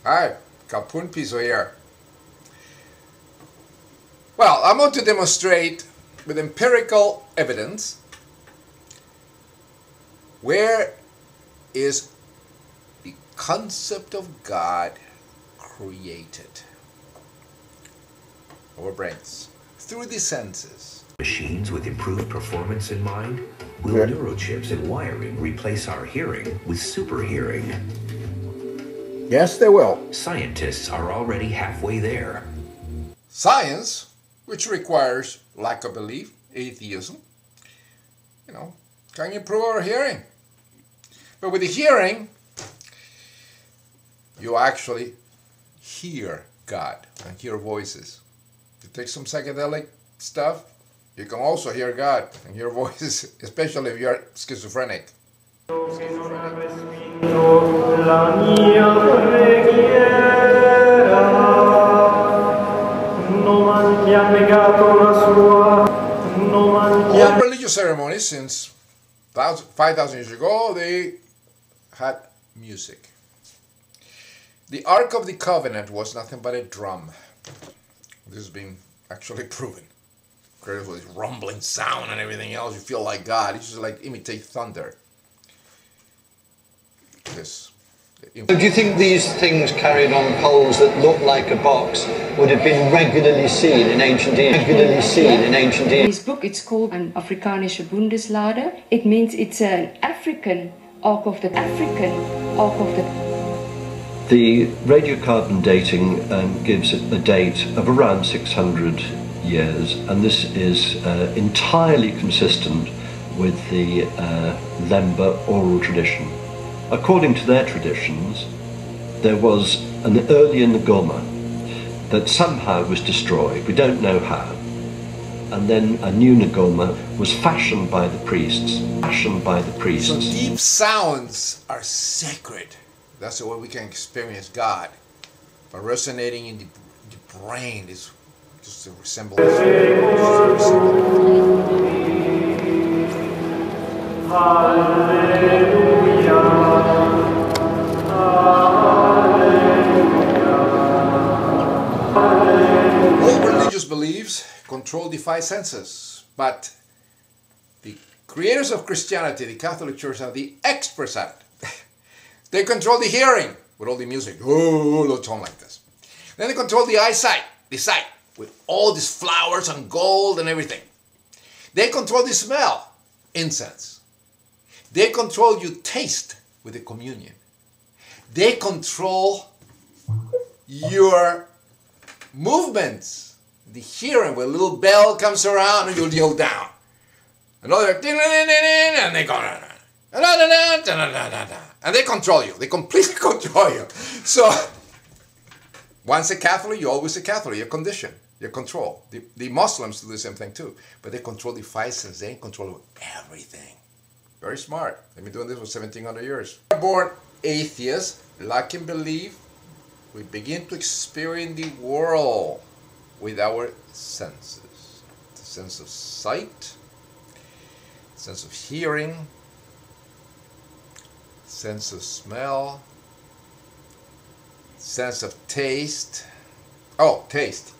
Hi, kapun piso here. Well, I'm going to demonstrate with empirical evidence where is the concept of God created. Our brains, through the senses. Machines with improved performance in mind? Will neurochips and wiring replace our hearing with super hearing? Yes, they will. Scientists are already halfway there. Science, which requires lack of belief, atheism, can improve our hearing. But with the hearing, you actually hear God and hear voices. You take some psychedelic stuff, you can also hear God and hear voices, especially if you're schizophrenic. All religious ceremonies since 5,000 years ago, they had music. The Ark of the Covenant was nothing but a drum. This has been actually proven. Created with this rumbling sound and everything else, you feel like God. It's just like imitate thunder. This. So do you think these things carried on poles that look like a box would have been regularly seen in ancient Egypt? This book, it's called an Afrikanische Bundeslade. It means it's an African Ark of the The radiocarbon dating gives a date of around 600 years, and this is entirely consistent with the Lemba oral tradition. According to their traditions, there was an earlier Ngoma that somehow was destroyed, we don't know how, and then a new Ngoma was fashioned by the priests. So deep sounds are sacred. That's the way we can experience God. But resonating in the brain is just a resemblance. All religious beliefs control the five senses, but the creators of Christianity, the Catholic Church, are the experts at it. They control the hearing with all the music, the tone like this. Then they control the eyesight, the sight, with all these flowers and gold and everything. They control the smell, incense. They control your taste with the communion. They control your movements, the hearing, where a little bell comes around and you'll kneel down. Another, and they go, and they control you. They completely control you. So, once a Catholic, you're always a Catholic. You're conditioned. You're controlled. The Muslims do the same thing too. But they control the five senses. They control everything. Very smart. They've been doing this for 1,700 years. Born atheists, lacking belief, we begin to experience the world with our senses. The sense of sight, sense of hearing, sense of smell, sense of taste. Oh, taste.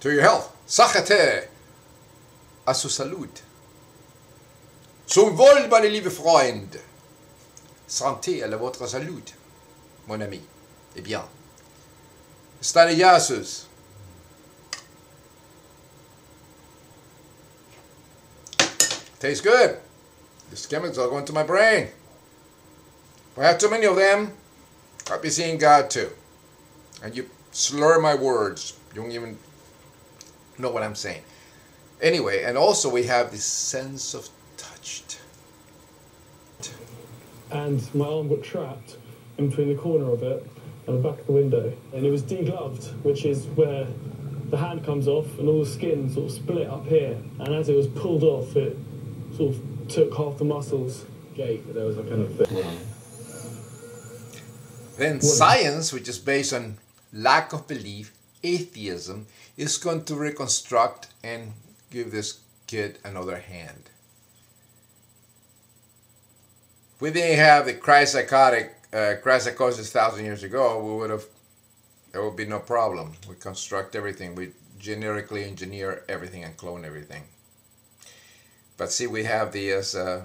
To your health. Sachete. A su salud. Zum Wohl, meine liebe Freund. Santé à votre salud, mon ami. Eh bien. Staniasus. Tastes good. These chemicals are going to my brain. If I have too many of them, I'll be seeing God too. And you slur my words. You don't even know what I'm saying. Anyway, and also we have this sense of touched. And my arm got trapped in between the corner of it and the back of the window. And it was degloved, which is where the hand comes off and all the skin sort of split up here. And as it was pulled off, it sort of took half the muscles. Gate, there was a kind of thing. Then science, which is based on lack of belief, atheism, is going to reconstruct and give this kid another hand. We didn't have the Christ-psychotic Christ-psychosis 1,000 years ago, there would be no problem. We construct everything. We generically engineer everything and clone everything. But see, we have the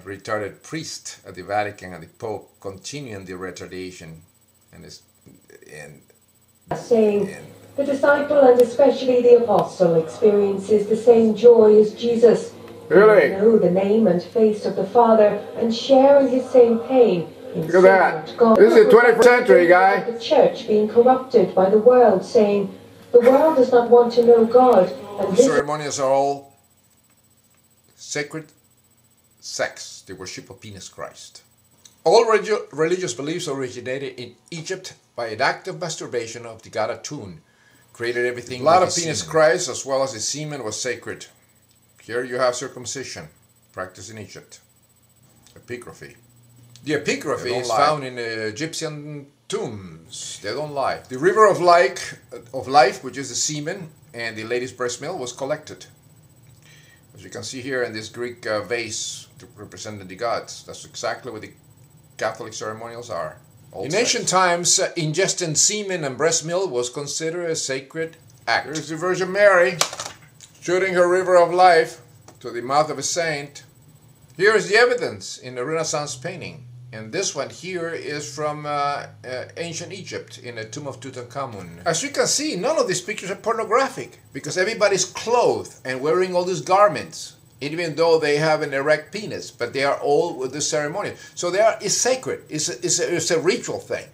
retarded priest at the Vatican and the Pope continuing the retardation, saying the disciple and especially the apostle experiences the same joy as Jesus. Really? They know the name and face of the Father and share in his same pain. Look at that. This is the 21st century, guy. The church being corrupted by the world, saying the world does not want to know God. And this ceremonials are all sacred sex, the worship of penis Christ. All religious beliefs originated in Egypt by an act of masturbation of the god Atun, created everything. A lot of penis Christ as well as the semen was sacred. Here you have circumcision, practiced in Egypt. Epigraphy. The epigraphy is found in Egyptian tombs. They don't lie. The river of life, which is the semen, and the lady's breast milk was collected. As you can see here in this Greek vase representing the gods. That's exactly what the Catholic ceremonials are. In ancient times, ingesting semen and breast milk was considered a sacred act. Here's the Virgin Mary shooting her river of life to the mouth of a saint. Here is the evidence in a Renaissance painting. And this one here is from ancient Egypt in the tomb of Tutankhamun. As you can see, none of these pictures are pornographic because everybody's clothed and wearing all these garments, even though they have an erect penis, but they are all with the ceremony. So it's sacred. It's a ritual thing.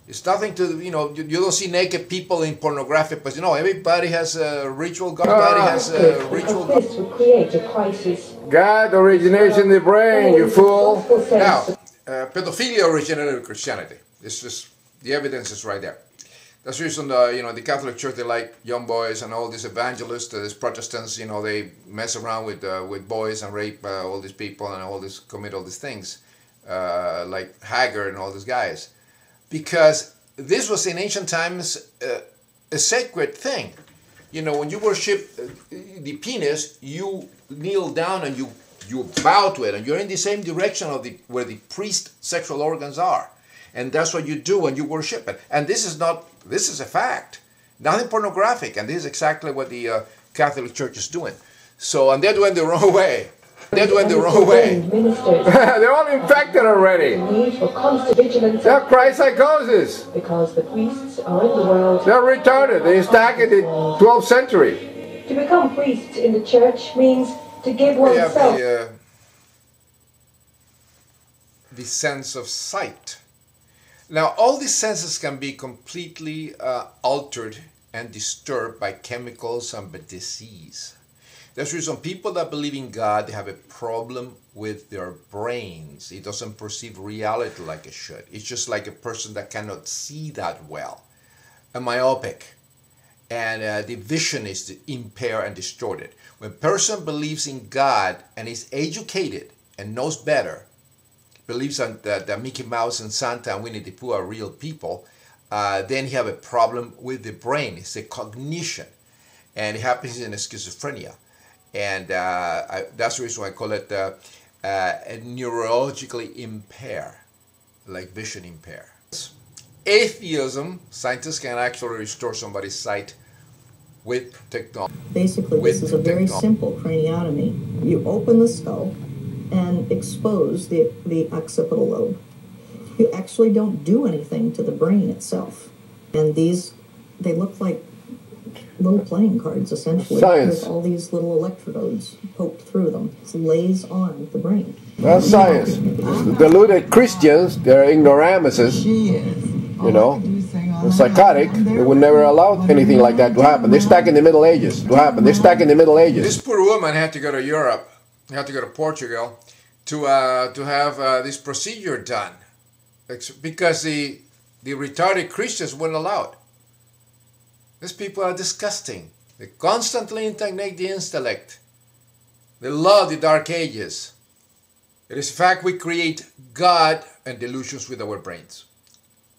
It's nothing to, you don't see naked people in pornographic, but everybody has a ritual. Everybody has a ritual. This would create a crisis. God originates in the brain, you fool. Now, pedophilia originated in Christianity. It's just, the evidence is right there. That's the reason, the Catholic Church, they like young boys and all these evangelists, these Protestants, they mess around with boys and rape all these people and commit all these things, like Haggard and all these guys. Because this was in ancient times a sacred thing. When you worship the penis, you kneel down and you bow to it, and you're in the same direction of where the priest's sexual organs are. And that's what you do when you worship it. And this is a fact. Nothing pornographic, and this is exactly what the Catholic Church is doing. So, and they're doing the wrong way. They're doing the wrong way. They're all infected already. Need for constant vigilance. They're Christ-psychosis. Because the priests are in the world. They're retarded. They stack in the 12th century. To become priests in the church means to give oneself. The sense of sight. Now, all these senses can be completely altered and disturbed by chemicals and by disease. That's the reason people that believe in God, they have a problem with their brains. It doesn't perceive reality like it should. It's just like a person that cannot see that well, a myopic, and the vision is impaired and distorted. When a person believes in God and is educated and knows better, believes that Mickey Mouse and Santa and Winnie the Pooh are real people, then he have a problem with the brain. It's a cognition, and it happens in schizophrenia. And that's the reason why I call it neurologically impaired, like vision impaired. Atheism, scientists can actually restore somebody's sight with technology. Basically, this is a very simple craniotomy. You open the skull and expose the occipital lobe. You actually don't do anything to the brain itself. And they look like little playing cards, essentially, with all these little electrodes poked through them. It lays on the brain. That's science. The deluded Christians, they're ignoramuses, they're psychotic. They would never allow anything like that to happen. They're stuck in the Middle Ages. This poor woman had to go to Europe, had to go to Portugal to have this procedure done, because the retarded Christians wouldn't allow it. These people are disgusting. They constantly integrate the intellect. They love the Dark Ages. It is a fact we create God and delusions with our brains.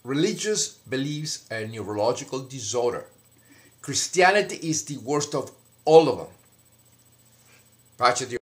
Religious beliefs are a neurological disorder. Christianity is the worst of all of them. Pace Dio.